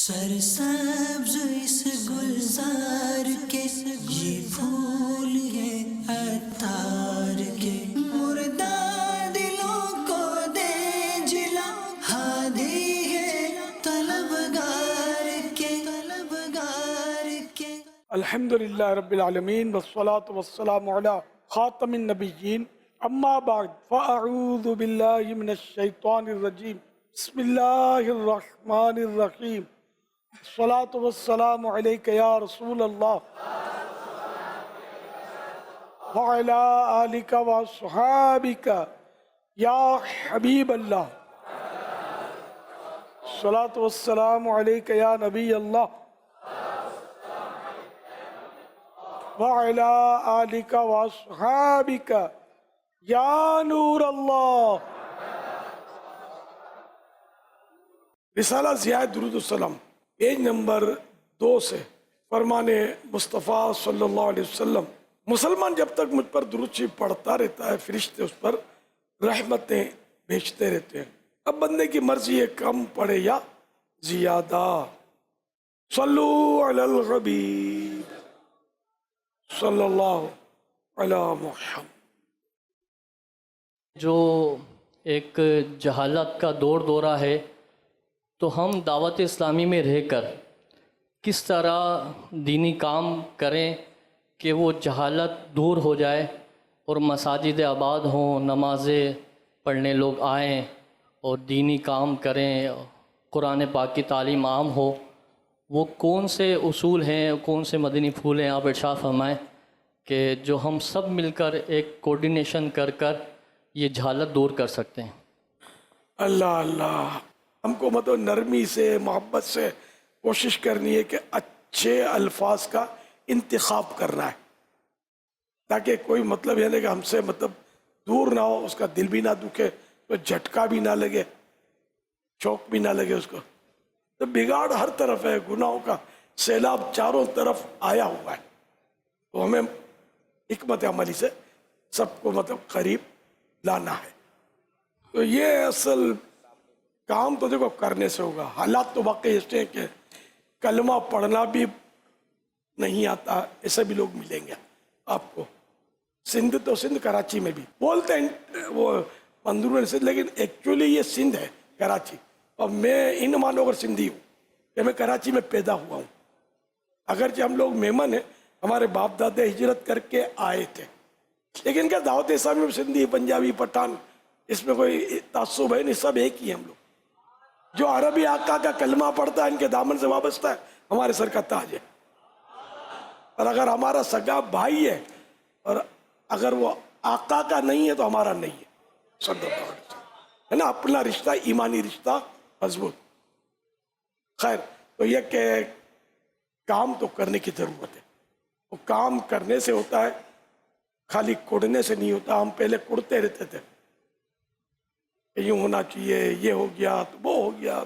سرسبز اس گلزار کے یہ پھول ہے عطار کے، مردہ دلوں کو دے جلا، ہادی ہے طلبگار کے، طلبگار کے۔ الحمدللہ رب العالمین والصلاة والسلام علی خاتم النبیین، اما بعد فاعوذ باللہ من الشیطان الرجیم، بسم اللہ الرحمن الرحیم، الصلاة والسلام علیک یا رسول اللہ وعلی آلک واصحابک یا حبیب اللہ، الصلاة والسلام علیک یا نبی اللہ وعلی آلک واصحابک یا نور اللہ۔ رسالہ ضیاء درود السلام پیج نمبر 2 سے فرمان مصطفیٰ صلی اللہ علیہ وسلم، مسلمان جب تک مجھ پر درود شریف پڑھتا رہتا ہے فرشتے اس پر رحمتیں بھیجتے رہتے ہیں۔ اب بندے کی مرضی ہے کم پڑھے یا زیادہ۔ صلو علی الحبیب صلی اللہ علی محمد۔ جو ایک جہالت کا دورہ ہے، تو ہم دعوت اسلامی میں رہ کر کس طرح دینی کام کریں کہ وہ جہالت دور ہو جائے اور مساجد آباد ہوں، نمازیں پڑھنے لوگ آئیں اور دینی کام کریں، قرآن پاک کی تعلیم عام ہو۔ وہ کون سے اصول ہیں، کون سے مدنی پھول ہیں، آپ ارشاد فرمائیں کہ جو ہم سب مل کر ایک کوارڈینیشن کر یہ جہالت دور کر سکتے ہیں؟ اللہ اللہ، ہم کو مطلب نرمی سے محبت سے کوشش کرنی ہے کہ اچھے الفاظ کا انتخاب کرنا ہے، تاکہ کوئی مطلب یہ نہیں کہ ہم سے مطلب دور نہ ہو، اس کا دل بھی نہ دکھے، تو جھٹکا بھی نہ لگے، چوک بھی نہ لگے اس کو۔ تو بگاڑ ہر طرف ہے، گناہوں کا سیلاب چاروں طرف آیا ہوا ہے، تو ہمیں حکمت عملی سے سب کو مطلب قریب لانا ہے۔ تو یہ اصل کام تو دیکھو کرنے سے ہوگا۔ حالات تو واقعی اس ہیں کہ کلمہ پڑھنا بھی نہیں آتا، ایسے بھی لوگ ملیں گے آپ کو۔ سندھ تو سندھ، کراچی میں بھی بولتے ہیں وہ اندرون سندھ، لیکن ایکچولی یہ سندھ ہے، کراچی۔ اور میں ان مانو کر سندھی ہوں کہ میں کراچی میں پیدا ہوا ہوں، اگرچہ ہم لوگ مہمان ہیں، ہمارے باپ دادے ہجرت کر کے آئے تھے، لیکن کیا دعوت اسلامی میں سندھی، پنجابی، پٹھان، اس میں کوئی تعصب ہے نہیں، سب ایک ہی ہیں ہم لوگ۔ جو عربی آقا کا کلمہ پڑھتا ہے ان کے دامن سے وابستہ ہے، ہمارے سر کا تاج ہے۔ اور اگر ہمارا سگا بھائی ہے اور اگر وہ آقا کا نہیں ہے تو ہمارا نہیں ہے، صلی اللہ علیہ وسلم، ہے نا، اپنا رشتہ ایمانی رشتہ مضبوط۔ خیر، تو یہ کہ کام تو کرنے کی ضرورت ہے، وہ کام کرنے سے ہوتا ہے، خالی کوڑنے سے نہیں ہوتا۔ ہم پہلے کوڑتے رہتے تھے، یوں ہونا چاہیے، یہ ہو گیا تو وہ ہو گیا،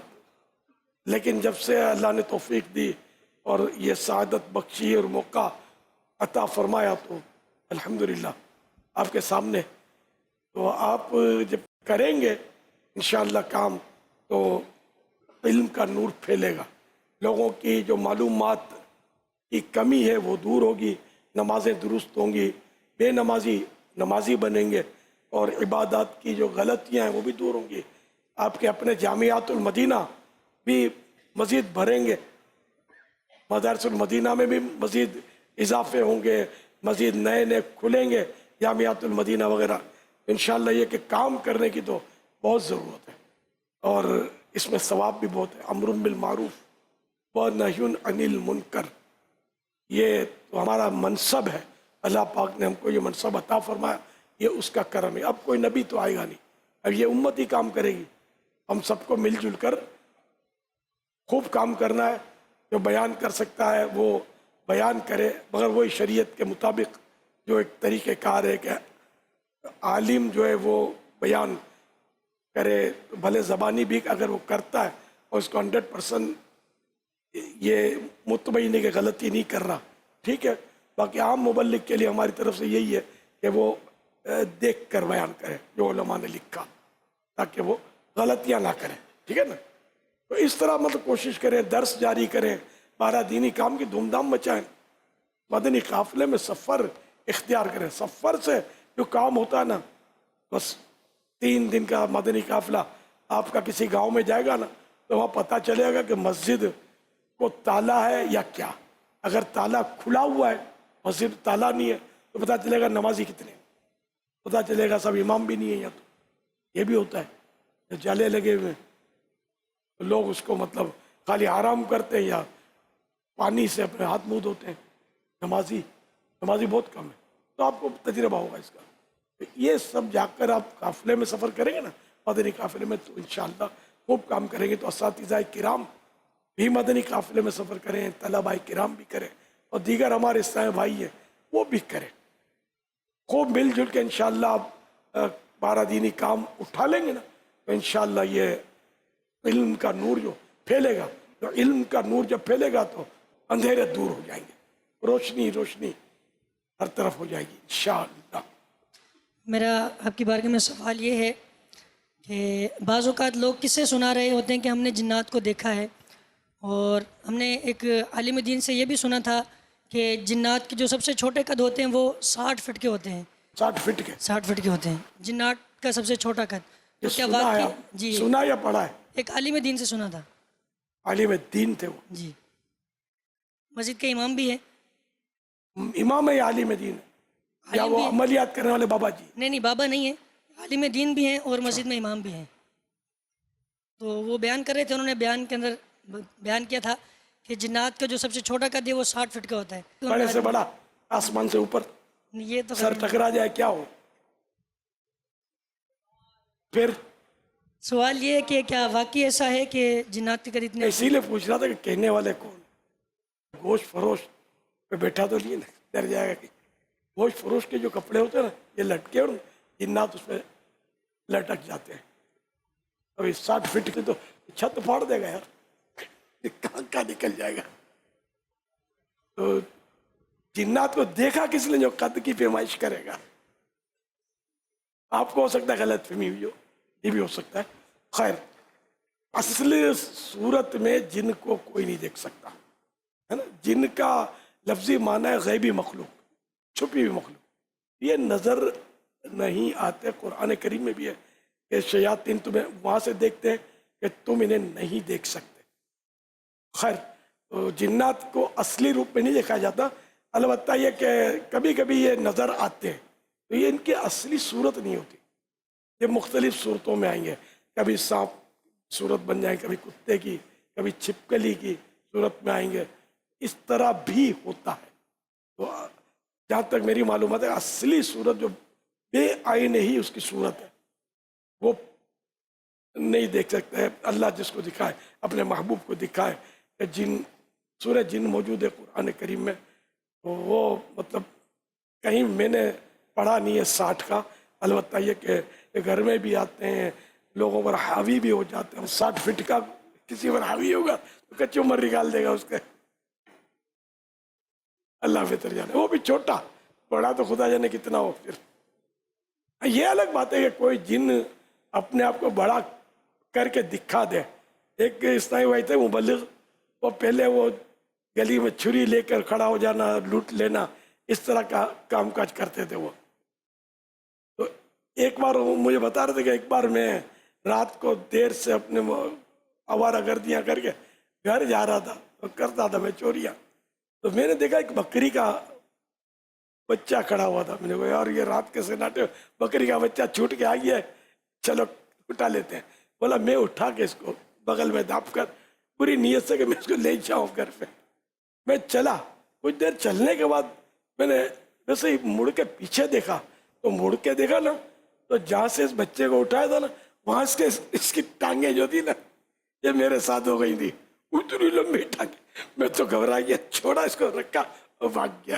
لیکن جب سے اللہ نے توفیق دی اور یہ سعادت بخشی اور موقع عطا فرمایا تو الحمدللہ آپ کے سامنے، تو آپ جب کریں گے انشاءاللہ کام، تو علم کا نور پھیلے گا، لوگوں کی جو معلومات کی کمی ہے وہ دور ہوگی، نمازیں درست ہوں گی، بے نمازی نمازی بنیں گے، اور عبادات کی جو غلطیاں ہیں وہ بھی دور ہوں گی۔ آپ کے اپنے جامعات المدینہ بھی مزید بھریں گے، مدارس المدینہ میں بھی مزید اضافے ہوں گے، مزید نئے نئے کھلیں گے جامعات المدینہ وغیرہ۔ انشاءاللہ یہ کہ کام کرنے کی تو بہت ضرورت ہے، اور اس میں ثواب بھی بہت ہے۔ امر بالمعروف و نہی عن المنکر، یہ تو ہمارا منصب ہے، اللہ پاک نے ہم کو یہ منصب عطا فرمایا، یہ اس کا کرم ہے۔ اب کوئی نبی تو آئے گا نہیں، اب یہ امت ہی کام کرے گی۔ ہم سب کو مل جل کر خوب کام کرنا ہے، جو بیان کر سکتا ہے وہ بیان کرے، مگر وہی شریعت کے مطابق جو ایک طریقہ کار ہے کہ عالم جو ہے وہ بیان کرے، بھلے زبانی بھی اگر وہ کرتا ہے اور اس کو 100% یہ مطمئن ہے کہ غلطی نہیں کر رہا، ٹھیک ہے۔ باقی عام مبلغ کے لیے ہماری طرف سے یہی ہے کہ وہ دیکھ کر بیان کرے جو علماء نے لکھا، تاکہ وہ غلطیاں نہ کریں، ٹھیک ہے نا۔ تو اس طرح مطلب کوشش کریں، درس جاری کریں، 12 دینی کام کی دھوم دھام مچائیں، مدنی قافلے میں سفر اختیار کریں. سفر سے جو کام ہوتا ہے نا، بس 3 دن کا مدنی قافلہ آپ کا کسی گاؤں میں جائے گا نا، تو وہاں پتہ چلے گا کہ مسجد کو تالا ہے یا کیا. اگر تالا کھلا ہوا ہے، مسجد تالا نہیں ہے، تو پتہ چلے گا نمازی کتنے ہیں، پتہ چلے گا سب امام بھی نہیں ہے. یا تو یہ بھی ہوتا ہے، جالے لگے ہوئے ہیں، لوگ اس کو مطلب خالی آرام کرتے ہیں یا پانی سے اپنے ہاتھ منہ دھوتے ہیں. نمازی بہت کم ہے. تو آپ کو تجربہ ہوگا اس کا. یہ سب جا کر آپ قافلے میں سفر کریں گے نا، مدنی قافلے میں، تو انشاءاللہ خوب کام کریں گے. تو اساتذہ کرام بھی مدنی قافلے میں سفر کریں، طلباء کرام بھی کریں، اور دیگر ہمارے اسلامی بھائی ہیں وہ بھی کریں. خوب مل جل کے انشاءاللہ آپ 12 دینی کام اٹھا لیں گے نا، تو انشاءاللہ یہ علم کا نور جو پھیلے گا، تو علم کا نور جب پھیلے گا تو اندھیرے دور ہو جائیں گے، روشنی ہر طرف ہو جائے گی انشاءاللہ. میرا آپ کی بارگاہ میں سوال یہ ہے کہ بعض اوقات لوگ قصے سنا رہے ہوتے ہیں کہ ہم نے جنات کو دیکھا ہے، اور ہم نے ایک عالم دین سے یہ بھی سنا تھا کہ جنات کے جو سب سے چھوٹے قد ہوتے ہیں وہ 60 فٹ کے ہوتے ہیں. 60 فٹ کے 60 فٹ کے ہوتے ہیں جنات کا سب سے چھوٹا قد. تو یہ کیا سنا ہے واقعی؟ آپ؟ جی، سنا یا پڑھا ہے؟ ایک عالم دین سے سنا تھا. عالم دین تھے وہ؟ جی، مسجد کے امام بھی ہیں. امام ہے یا عالم دین ہے؟ یا عالم وہ بھی ہیں. عملیات کرنے والے بابا جی؟ نہیں بابا نہیں ہے، عالم دین بھی ہیں اور مسجد میں امام بھی ہیں. تو وہ بیان کر رہے تھے، انہوں نے بیان کے اندر بیان کیا تھا کہ جنات کا جو سب سے چھوٹا قد ہے وہ 60 فٹ کا ہوتا ہے. تو بڑے سے بڑا، آسمان سے اوپر یہ تو سر ٹکرا جائے کیا ہو؟ پھر سوال یہ ہے کہ کیا واقعی ایسا ہے کہ جنات کے قد اتنے؟ اسی لیے پوچھ رہا تھا کہ کہنے والے کون؟ گوشت فروش پہ بیٹھا تو نہیں نا، ڈر جائے گا کہ گوشت فروش کے جو کپڑے ہوتے ہیں نا، یہ لٹکے اور جنات اس پہ لٹک جاتے ہیں. ابھی 60 فٹ کی تو چھت پھاڑ دے گا یار، کہاں نکل جائے گا. تو جنات کو دیکھا کس نے جو قد کی پیمائش کرے گا؟ آپ کو ہو سکتا ہے غلط فہمی ہوئی ہو، یہ بھی ہو سکتا ہے. خیر، اصل صورت میں جن کو کوئی نہیں دیکھ سکتا ہے نا. جن کا لفظی معنی ہے غیبی مخلوق، چھپی ہوئی مخلوق. یہ نظر نہیں آتے. قرآن کریم میں بھی ہے کہ شیاطین تمہیں وہاں سے دیکھتے ہیں کہ تم انہیں نہیں دیکھ سکتے. خیر، تو جنات کو اصلی روپ میں نہیں دیکھا جاتا، البتہ یہ کہ کبھی کبھی یہ نظر آتے ہیں، تو یہ ان کی اصلی صورت نہیں ہوتی. یہ مختلف صورتوں میں آئیں گے، کبھی سانپ صورت بن جائیں، کبھی کتے کی، کبھی چھپکلی کی صورت میں آئیں گے. اس طرح بھی ہوتا ہے. تو جہاں تک میری معلومات ہے، اصلی صورت جو بے آئینے ہی اس کی صورت ہے، وہ نہیں دیکھ سکتے. اللہ جس کو دکھائے، اپنے محبوب کو دکھائے کہ جن سورہ جن موجود ہے قرآن کریم میں، تو وہ مطلب کہیں میں نے پڑھا نہیں ہے 60 کا. البتہ یہ کہ گھر میں بھی آتے ہیں، لوگوں پر حاوی بھی ہو جاتے ہیں. 60 فٹ کا کسی پر حاوی ہوگا تو کچی عمر نکال دے گا اس کے. اللہ بہتر جانے. وہ بھی چھوٹا، بڑا تو خدا جانے کتنا ہو. پھر یہ الگ بات ہے کہ کوئی جن اپنے آپ کو بڑا کر کے دکھا دے. ایک اسلامی بھائی تھے مبلغ، وہ پہلے وہ گلی میں چھری لے کر کھڑا ہو جانا، لوٹ لینا، اس طرح کا کام کاج کرتے تھے وہ. تو ایک بار وہ مجھے بتا رہے تھے کہ ایک بار میں رات کو دیر سے اپنے آوارہ گردیاں کر کے گھر جا رہا تھا، تو کرتا تھا میں چوریاں. تو میں نے دیکھا ایک بکری کا بچہ کھڑا ہوا تھا. میں نے کہا یار یہ رات کے سناٹے بکری کا بچہ چھوٹ کے آ گیا ہے، چلو اٹھا لیتے ہیں. بولا میں اٹھا کے اس کو بغل میں داب کر پوری نیت سے کہ میں اس کو لے جاؤں گھر پہ. میں چلا، کچھ دیر چلنے کے بعد میں نے ویسے ہی مڑ کے پیچھے دیکھا. تو مڑ کے دیکھا نا، تو جہاں سے اس بچے کو اٹھایا تھا نا، وہاں اس کی ٹانگیں جو تھی نا، یہ میرے ساتھ ہو گئی تھی. اتنی لمبی ٹانگیں. میں تو گھبرا گیا، چھوڑا اس کو، رکھا اور بھاگ گیا.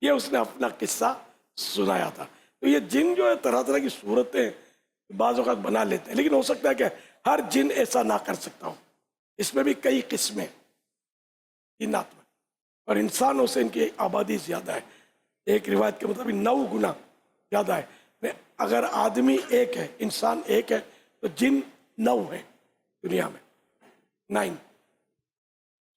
یہ اس نے اپنا قصہ سنایا تھا. تو یہ جن جو ہے طرح طرح کی صورتیں بعض اوقات بنا لیتے ہیں، لیکن ہو سکتا ہے کہ ہر جن ایسا نہ کر سکتا ہو. اس میں بھی کئی قسمیں جنات میں، اور انسانوں سے ان کی آبادی زیادہ ہے. ایک روایت کے مطابق 9 گنا زیادہ ہے. اگر آدمی ایک ہے، انسان ایک ہے، تو جن 9 ہیں دنیا میں. 9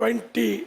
20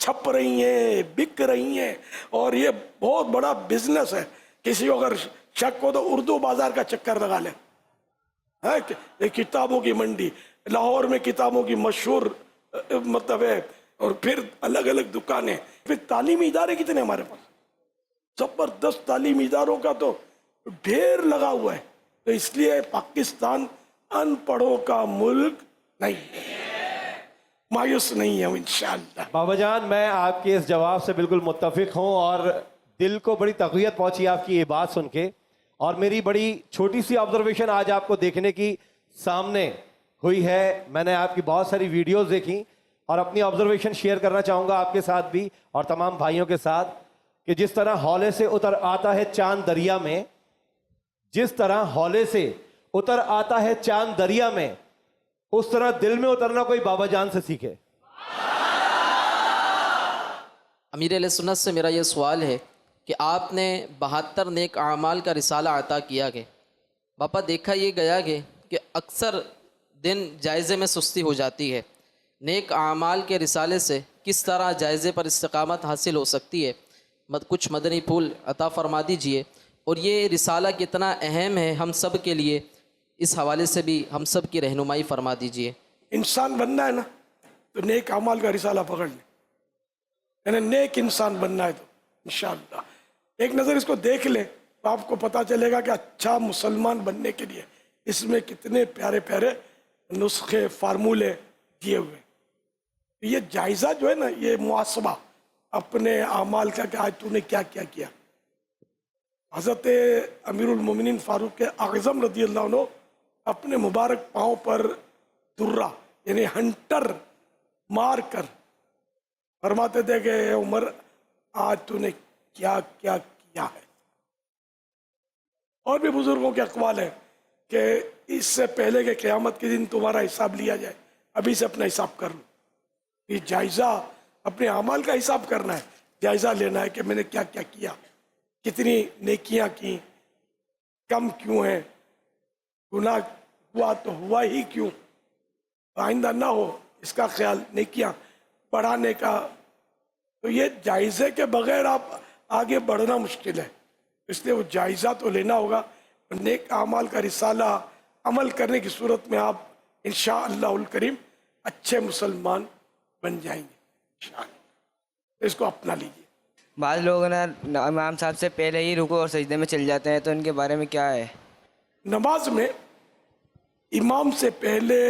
چھپ رہی ہیں، بک رہی ہیں، اور یہ بہت بڑا بزنس ہے. کسی کو اگر شک ہو تو اردو بازار کا چکر لگا لیں. یہ کتابوں کی منڈی، لاہور میں کتابوں کی مشہور مطلب ہے، اور پھر الگ الگ دکانیں. پھر تعلیمی ادارے کتنے ہمارے پاس، زبردست تعلیمی اداروں کا تو ڈھیر لگا ہوا ہے. تو اس لیے پاکستان ان پڑھوں کا ملک نہیں ہے، مایوس نہیں ہے انشاءاللہ. بابا جان میں آپ کے اس جواب سے بالکل متفق ہوں، اور دل کو بڑی تقویت پہنچی آپ کی یہ بات سن کے. اور میری بڑی چھوٹی سی آبزرویشن آج آپ کو دیکھنے کی سامنے ہوئی ہے. میں نے آپ کی بہت ساری ویڈیوز دیکھی اور اپنی آبزرویشن شیئر کرنا چاہوں گا آپ کے ساتھ بھی اور تمام بھائیوں کے ساتھ، کہ جس طرح ہولے سے اتر آتا ہے چاند دریا میں، جس طرح ہولے سے اتر آتا ہے چاند دریا میں، اس طرح دل میں اترنا کوئی بابا جان سے سیکھے. امیر اہل سنت سے میرا یہ سوال ہے کہ آپ نے 72 نیک اعمال کا رسالہ عطا کیا کہ باپا دیکھا یہ گیا کہ اکثر دن جائزے میں سستی ہو جاتی ہے. نیک اعمال کے رسالے سے کس طرح جائزے پر استقامت حاصل ہو سکتی ہے؟ کچھ مدنی پھول عطا فرما دیجئے. اور یہ رسالہ کتنا اہم ہے ہم سب کے لیے، اس حوالے سے بھی ہم سب کی رہنمائی فرما دیجئے. انسان بننا ہے نا تو نیک اعمال کا رسالہ پکڑ لیں، یعنی نیک انسان بننا ہے تو انشاءاللہ ایک نظر اس کو دیکھ لیں تو آپ کو پتا چلے گا کہ اچھا مسلمان بننے کے لیے اس میں کتنے پیارے پیارے نسخے فارمولے دیے ہوئے. یہ جائزہ جو ہے نا، یہ محاسبہ اپنے اعمال کا کہ آج تو نے کیا کیا کیا. حضرت امیر المومنین فاروق اعظم رضی اللہ عنہ اپنے مبارک پاؤں پر درہ یعنی ہنٹر مار کر فرماتے تھے کہ اے عمر آج تو نے کیا کیا کیا ہے. اور بھی بزرگوں کے اقوال ہیں کہ اس سے پہلے کہ قیامت کے دن تمہارا حساب لیا جائے ابھی سے اپنا حساب کر لو. یہ جائزہ اپنے اعمال کا حساب کرنا ہے، جائزہ لینا ہے کہ میں نے کیا کیا کیا، کتنی نیکیاں کی، کم کیوں ہیں، گناہ ہوا تو ہوا ہی کیوں، آئندہ نہ ہو اس کا خیال، نیکیاں بڑھانے کا. تو یہ جائزے کے بغیر آپ آگے بڑھنا مشکل ہے، اس لیے وہ جائزہ تو لینا ہوگا. نیک اعمال کا رسالہ عمل کرنے کی صورت میں آپ انشاءاللہ الکریم اچھے مسلمان بن جائیں گے انشاءاللہ. اس کو اپنا لیجیے. بعض لوگ نا امام صاحب سے پہلے ہی رکوع اور سجدے میں چل جاتے ہیں، تو ان کے بارے میں کیا ہے؟ نماز میں امام سے پہلے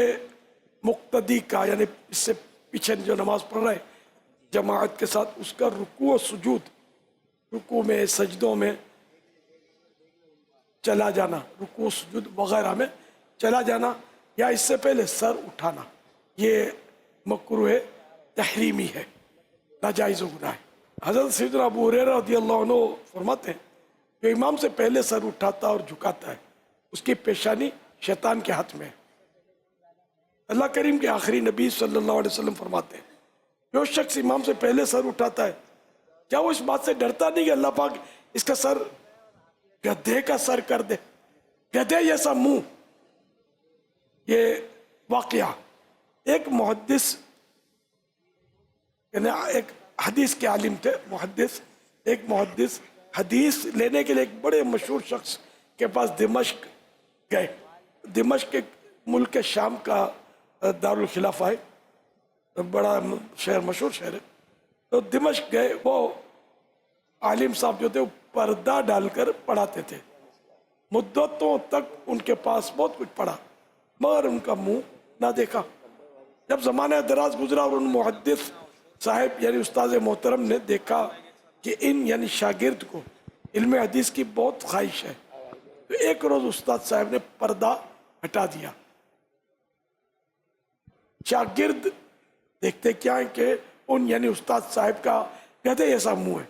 مقتدی کا، یعنی اس سے پیچھے جو نماز پڑھ رہا ہے جماعت کے ساتھ، اس کا رکوع و سجود، رکوع میں سجدوں میں چلا جانا، رکوع سجود وغیرہ میں چلا جانا، یا اس سے پہلے سر اٹھانا، یہ مکروہ تحریمی ہے، ناجائز و گناہ ہے. حضرت سیدنا ابو ہریرہ رضی اللہ عنہ فرماتے ہیں جو امام سے پہلے سر اٹھاتا اور جھکاتا ہے اس کی پیشانی شیطان کے ہاتھ میں ہے. اللہ کریم کے آخری نبی صلی اللہ علیہ وسلم فرماتے ہیں جو شخص امام سے پہلے سر اٹھاتا ہے کیا وہ اس بات سے ڈرتا نہیں کہ اللہ پاک اس کا سر گدھے کا سر کر دے، گدھے جیسا منہ. یہ واقعہ ایک محدث، یعنی ایک حدیث کے عالم تھے، محدث، ایک محدث حدیث لینے کے لیے ایک بڑے مشہور شخص کے پاس دمشق گئے. دمشق ایک ملک شام کا دارالخلافہ ہے، بڑا شہر، مشہور شہر ہے. تو دمشق گئے، وہ عالم صاحب جو تھے وہ پردہ ڈال کر پڑھاتے تھے، مدتوں تک ان کے پاس بہت کچھ پڑھا مگر ان کا منہ نہ دیکھا. جب زمانہ دراز گزرا اور ان محدث صاحب یعنی استاد محترم نے دیکھا کہ ان یعنی شاگرد کو علم حدیث کی بہت خواہش ہے، تو ایک روز استاد صاحب نے پردہ ہٹا دیا. شاگرد دیکھتے کیا ہے کہ ان یعنی استاد صاحب کا گدھے ایسا منہ ہے.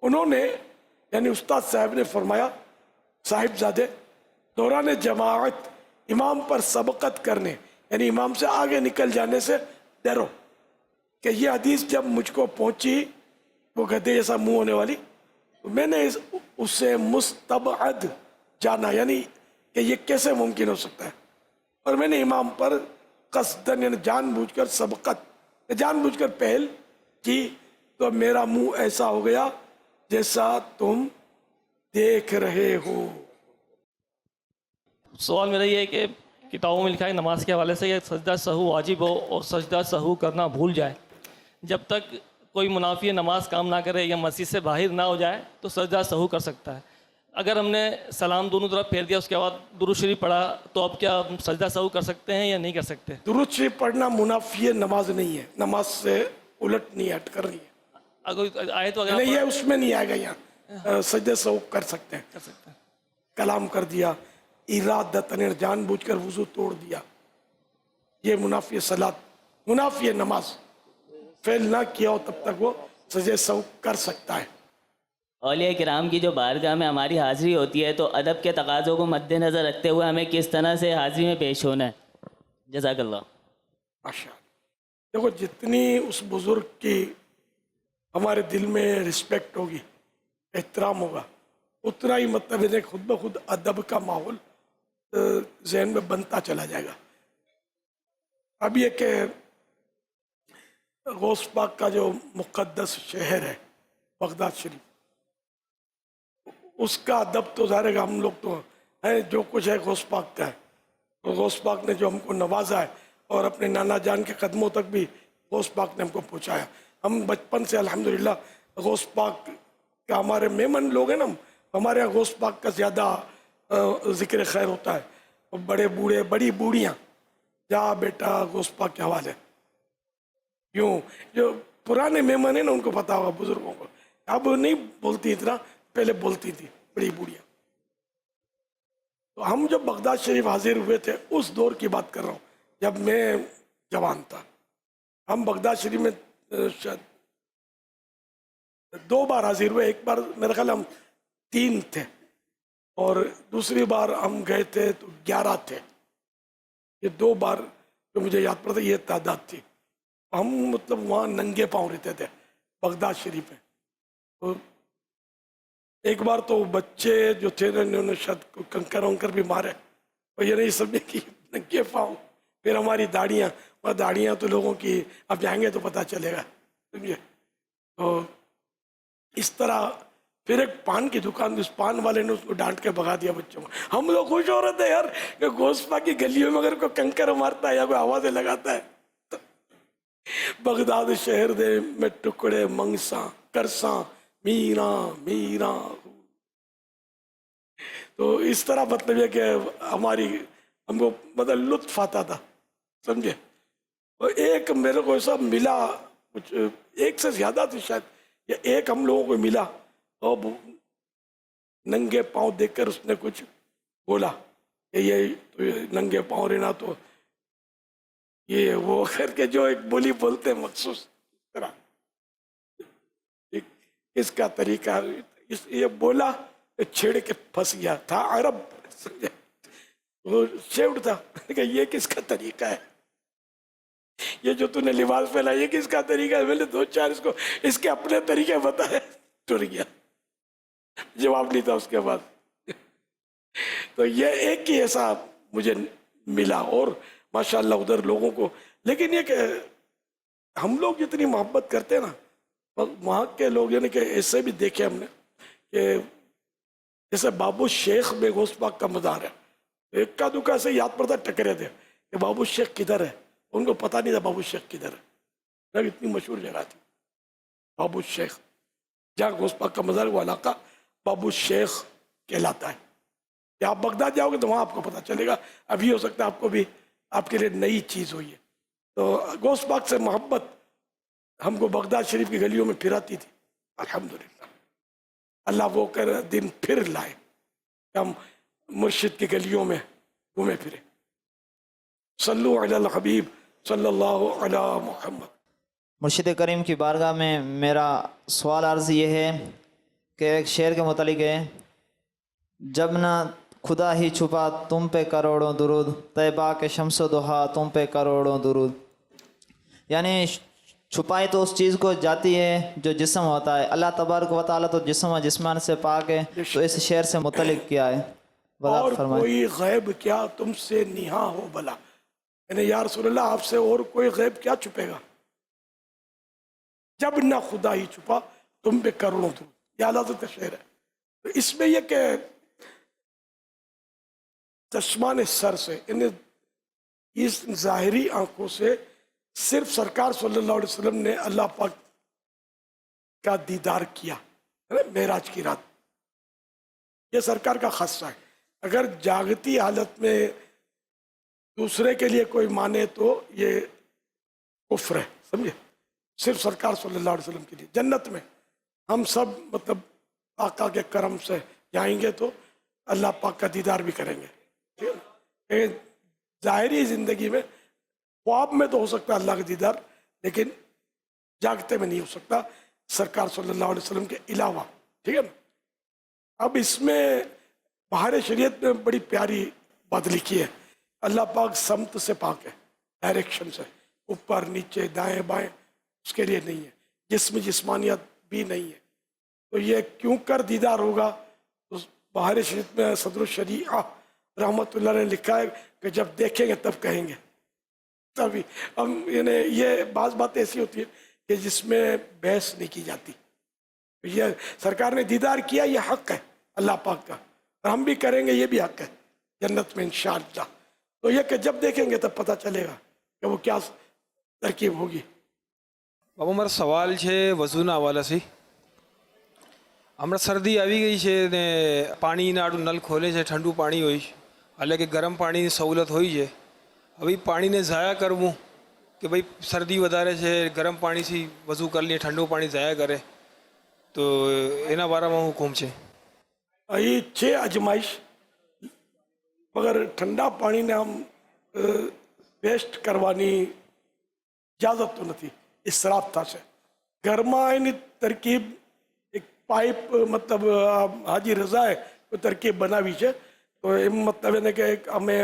انہوں نے یعنی استاد صاحب نے فرمایا صاحب زادے دوران جماعت امام پر سبقت کرنے یعنی امام سے آگے نکل جانے سے ڈرو، کہ یہ حدیث جب مجھ کو پہنچی وہ گدھے جیسا منہ ہونے والی، تو میں نے اسے مستبعد جانا، یعنی کہ یہ کیسے ممکن ہو سکتا ہے، اور میں نے امام پر قصدن یعنی جان بوجھ کر سبقت، جان بوجھ کر پہل کی تو میرا منہ ایسا ہو گیا جیسا تم دیکھ رہے ہو. سوال میرا یہ ہے کہ کتابوں میں لکھا ہے نماز کے حوالے سے یہ سجدہ سہو واجب ہو اور سجدہ سہو کرنا بھول جائے. جب تک کوئی منافی نماز کام نہ کرے یا مسجد سے باہر نہ ہو جائے تو سجدہ سہو کر سکتا ہے. اگر ہم نے سلام دونوں طرف پھیر دیا اس کے بعد درود شریف پڑھا تو اب کیا ہم سجدہ سہو کر سکتے ہیں یا نہیں کر سکتے؟ درود شریف پڑھنا منافی نماز نہیں ہے، نماز سے الٹ نہیں ہٹ کر رہی ہے. اگر آئے تو اگر نہیں یہ اس میں نہیں آئے گا. یہاں سجدہ سہو کر سکتے ہیں. کر سکتے ہیں. کلام کر دیا ارادتاً جان بوجھ کر وضو توڑ دیا، یہ منافی صلاۃ، منافی نماز فعل نہ کیا ہو تب تک وہ سجدہ سہو کر سکتا ہے. اولیاء کرام کی جو بارگاہ میں ہماری حاضری ہوتی ہے تو ادب کے تقاضوں کو مد نظر رکھتے ہوئے ہمیں کس طرح سے حاضری میں پیش ہونا ہے؟ جزاک اللہ. ماشاء اللہ. دیکھو جتنی اس بزرگ کی ہمارے دل میں رسپیکٹ ہوگی، احترام ہوگا، اتنا ہی مطلب ہے خود بخود ادب کا ماحول ذہن میں بنتا چلا جائے گا. اب یہ کہ غوث پاک کا جو مقدس شہر ہے بغداد شریف، اس کا ادب تو ظاہر ہے ہم لوگ تو ہیں، جو کچھ ہے غوث پاک کا ہے. تو غوث پاک نے جو ہم کو نوازا ہے اور اپنے نانا جان کے قدموں تک بھی غوث پاک نے ہم کو پہنچایا. ہم بچپن سے الحمدللہ غوث پاک کا ہمارے میمن لوگ ہیں نا، ہمارے یہاں غوث پاک کا زیادہ ذکر خیر ہوتا ہے. اور بڑے بوڑھے بڑی بوڑھیاں جا بیٹا غوث پاک کے حوالے. یوں جو پرانے مہمان ہیں نا ان کو پتا ہوگا بزرگوں کو، اب نہیں بولتی اتنا، پہلے بولتی تھی بڑی بوڑھیاں. تو ہم جب بغداد شریف حاضر ہوئے تھے اس دور کی بات کر رہا ہوں جب میں جوان تھا. ہم بغداد شریف میں شاید 2 بار حاضر ہوئے. ایک بار میرا خیال ہم 3 تھے اور دوسری بار ہم گئے تھے تو 11 تھے. یہ 2 بار جو مجھے یاد پڑتا یہ تعداد تھی. ہم مطلب وہاں ننگے پاؤں رہتے تھے بغداد شریف میں. تو ایک بار تو بچے جو تھے نا انہوں نے شاید کنکر ونکر بھی مارے اور یہ نہیں سمجھے کہ ننگے پاؤں. پھر ہماری داڑیاں تو لوگوں کی اب جائیں گے تو پتہ چلے گا سمجھے. تو اس طرح پھر ایک پان کی دکان تھی، اس پان والے نے اس کو ڈانٹ کے بھگا دیا بچوں کو. ہم لوگ خوش ہو رہے تھے یار کہ غوث پاک کی گلیوں میں اگر کوئی کنکر مارتا ہے یا کوئی آوازیں لگاتا ہے. بغداد شہر دے میں ٹکڑے منگساں کرساں میراں. تو اس طرح مطلب یہ کہ ہم کو مطلب لطف آتا تھا سمجھے. اور ایک میرے کو ایسا ملا، کچھ ایک سے زیادہ تھی شاید، یا ایک ہم لوگوں کو ملا اور ننگے پاؤں دیکھ کر اس نے کچھ بولا کہ یہ تو ننگے پاؤں رہنا تو یہ وہ کر کے جو ایک بولی بولتے مخصوص طرح. اس کا طریقہ یہ بولا چھیڑ کے پھنس گیا تھا. عرب وہ شیوڈ تھا کہ یہ کس کا طریقہ ہے، یہ جو تو نے لباس پہنا یہ کس کا طریقہ ہے. میں نے 2-4 اس کے اپنے طریقے بتائے، ٹر گیا، جواب نہیں تھا اس کے بعد. تو یہ ایک ہی ایسا مجھے ملا اور ماشاءاللہ ادھر لوگوں کو. لیکن یہ کہ ہم لوگ جتنی محبت کرتے ہیں نا وہاں کے لوگ یعنی کہ ایسے بھی دیکھے ہم نے کہ جیسے بابو شیخ میں غوث پاک کا مزار ہے. ایک کا دکا سے یاد پڑتا ٹکرے تھے کہ بابو شیخ کدھر ہے، ان کو پتہ نہیں تھا بابو شیخ کدھر ہے. اتنی مشہور جگہ تھی بابو شیخ، جہاں غوث پاک کا مزار وہ علاقہ بابو شیخ کہلاتا ہے. کہ آپ بغداد جاؤ گے تو وہاں آپ کو پتہ چلے گا. ابھی ہو سکتا ہے آپ کو بھی آپ کے لیے نئی چیز ہوئی ہے. تو غوث پاک سے محبت ہم کو بغداد شریف کی گلیوں میں پھراتی تھی. الحمدللہ اللہ وہ کر دن پھر لائے کہ ہم مرشد کی گلیوں میں گھومے پھرے. صلو علی الحبیب صلی اللہ علی محمد. مرشد کریم کی بارگاہ میں میرا سوال عرض یہ ہے کہ ایک شعر کے متعلق ہے، جب نہ خدا ہی چھپا تم پہ کروڑوں درود، طیبہ کے شمس و ضحیٰ تم پہ کروڑوں درود. یعنی چھپائی تو اس چیز کو جاتی ہے جو جسم ہوتا ہے. اللہ تبارک و تعالیٰ تو جسم و جسمان سے پاک ہے، تو اس شعر سے متعلق کیا ہے اور وضاحت فرمائیں. کوئی غیب کیا تم سے نہاں ہو بلا. یعنی یا رسول اللہ آپ سے اور کوئی غیب کیا چھپے گا. جب نہ خدا ہی چھپا تم پہ کروڑوں درود. یہ اعلیٰ حضرت کا شعر ہے. تو اس میں یہ کہ چشمان سر سے اس ظاہری آنکھوں سے صرف سرکار صلی اللہ علیہ وسلم نے اللہ پاک کا دیدار کیا معراج کی رات. یہ سرکار کا خاصہ ہے. اگر جاگتی حالت میں دوسرے کے لیے کوئی مانے تو یہ کفر ہے, سمجھے. صرف سرکار صلی اللہ علیہ وسلم کے لیے جنت میں ہم سب مطلب آقا کے کرم سے جائیں گے تو اللہ پاک کا دیدار بھی کریں گے. ظاہری زندگی میں خواب میں تو ہو سکتا ہے اللہ کا دیدار, لیکن جاگتے میں نہیں ہو سکتا سرکار صلی اللہ علیہ وسلم کے علاوہ. ٹھیک ہے نا. اب اس میں بہار شریعت میں بڑی پیاری بات لکھی ہے. اللہ پاک سمت سے پاک ہے, ڈائریکشن سے, اوپر نیچے دائیں بائیں اس کے لیے نہیں ہے. جسمانیت بھی نہیں ہے. تو یہ کیوں کر دیدار ہوگا, تو بہار شریعت میں صدر الشریعہ رحمۃ اللہ نے لکھا ہے کہ جب دیکھیں گے تب کہیں گے. تبھی ہم یعنی یہ بعض باتیں ایسی ہوتی ہیں کہ جس میں بحث نہیں کی جاتی. یہ سرکار نے دیدار کیا, یہ حق ہے اللہ پاک کا, اور ہم بھی کریں گے, یہ بھی حق ہے جنت میں انشاءاللہ. تو یہ کہ جب دیکھیں گے تب پتہ چلے گا کہ وہ کیا ترکیب ہوگی. બાબુ મારો સવાલ છે વઝુના હવાલાથી. હમણાં શરદી આવી ગઈ છે ને પાણીના આડું નલ ખોલે છે, ઠંડુ પાણી હોય છે, એટલે કે ગરમ પાણીની સવલત હોય છે. હવે પાણીને ઝાયા કરવું કે ભાઈ શરદી વધારે છે, ગરમ પાણીથી વઝુ કરી લઈએ, ઠંડુ પાણી ઝાયા કરે, તો એના બારામાં હુકમ છે. અહીં છે અજમાઈશ, મગર ઠંડા પાણીને આમ વેસ્ટ કરવાની ઇજાજત તો નથી, ઇસરાફ થશે. ઘરમાં એની તરકીબ એક પાઇપ મતલબ હાજી રઝાએ કોઈ તરકીબ બનાવી છે. તો એમ મતલબ એને કે અમે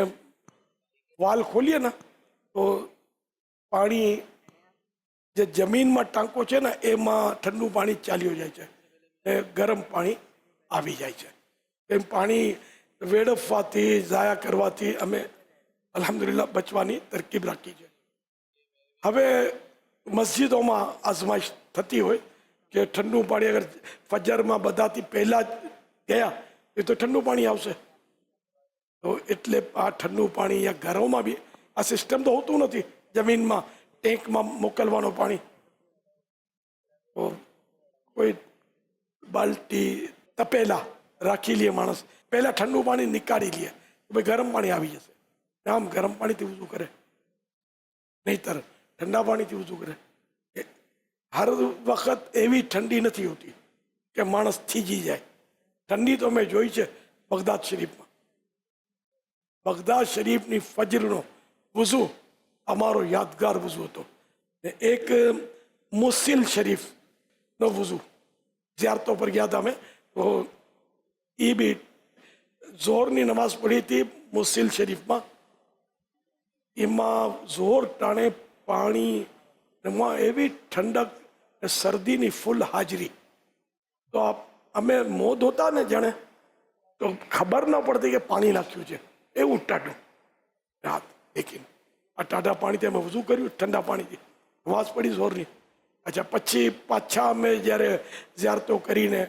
વાલ ખોલીએ ને તો પાણી જે જમીનમાં ટાંકો છે ને એમાં ઠંડુ પાણી ચાલ્યું જાય છે ને ગરમ પાણી આવી જાય છે. એમ પાણી વેડફવાથી ઝાયા કરવાથી અમે અલ્હમ્દુલિલ્લાહ બચવાની તરકીબ રાખી છે. હવે મસ્જિદોમાં આઝમાઈશ થતી હોય કે ઠંડુ પાણી અગર ફજરમાં બધાથી પહેલાં જ ગયા એ તો ઠંડુ પાણી આવશે. તો એટલે આ ઠંડુ પાણી યા ઘરોમાં બી આ સિસ્ટમ તો હોતું નથી જમીનમાં ટેન્કમાં મોકલવાનો પાણી. તો કોઈ બાલ્ટી તપેલા રાખી લે માણસ, પહેલાં ઠંડુ પાણી નીકાળી લે તો ભાઈ ગરમ પાણી આવી જશે. આમ ગરમ પાણીથી વઝુ કરે, નહીંતર ઠંડા પાણીથી વઝુ કરે. હર વખત એવી ઠંડી નથી હોતી કે માણસ થીજી જાય. ઠંડી તો મેં જોઈ છે બગદાદ શરીફમાં. બગદાદ શરીફની ફજરનો વઝુ અમારો યાદગાર વઝુ હતો. એક મુસિલ શરીફનો વઝુ ઝિયારતો પર ગયા હતા અમે, તો એ બી ઝોરની નમાઝ પડી હતી મુસિલ શરીફમાં. એમાં ઝોર ટાણે પાણી, એમાં એવી ઠંડક, શરદીની ફૂલ હાજરી. તો અમે મોં ધોતા ને જાણે તો ખબર ન પડતી કે પાણી નાખ્યું છે, એવું ટાઢું રાત દેખીને. આ ટાઢા પાણીથી અમે વઝુ કર્યું, ઠંડા પાણીથી નમાઝ પડી ઝોરની. અચ્છા, પછી પાછા અમે જ્યારે ઝિયારતો કરીને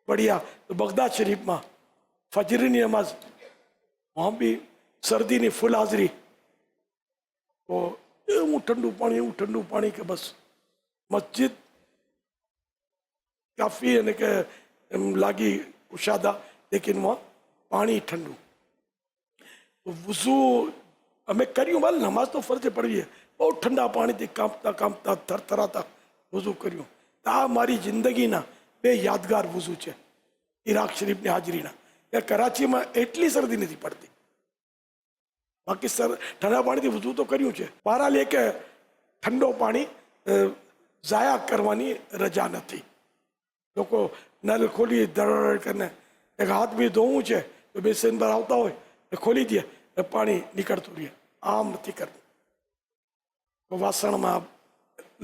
પડ્યા તો બગદાદ શરીફમાં ફજરની નમાઝ, વહાં બી શરદીની ફૂલ હાજરી. તો એવું ઠંડુ પાણી કે બસ મસ્જિદ કાફી અને કે એમ લાગી કુશાદા, લેકિન વહાં પાણી ઠંડુ. વઝુ અમે કર્યું, ભલે નમાઝ તો ફરજે પડીએ, બહુ ઠંડા પાણીથી કાંપતા કાંપતા થરથરાતા વઝુ કર્યું. આ મારી જિંદગીના બે યાદગાર વઝુ છે ઈરાક શરીફની હાજરીના. એ કરાચીમાં એટલી શરદી નથી પડતી, બાકી ઠંડા પાણીથી વઝુ તો કર્યું છે. બહાર લે કે ઠંડો પાણી ઝાયા કરવાની રજા નથી. લોકો નલ ખોલી ધડ કરીને એક હાથ બી ધોવું છે તો બેસીને બહાર આવતા હોય એ ખોલી દે, પાણી નીકળતું રહે. આમ નથી કરવું. વાસણમાં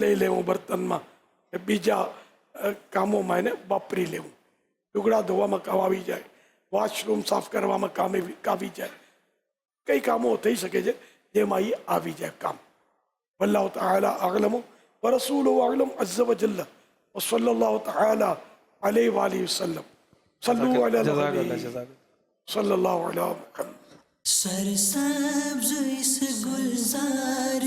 લઈ લેવું, બર્તનમાં, બીજા કામોમાં એને વાપરી લેવું. લુગડા ધોવામાં કામ આવી જાય, વોશરૂમ સાફ કરવામાં કામ આવી જાય. કઈ કામો થઈ શકે છે જેમાં એ આવી જાય કામ. વલ્લાહુ તઆલા અઅલમ ورسوله أعلم عز وجل وصلى الله تعالى عليه وآله وسلم صلوا على النبي صلى الله على محمد. سرسبز اس گلزار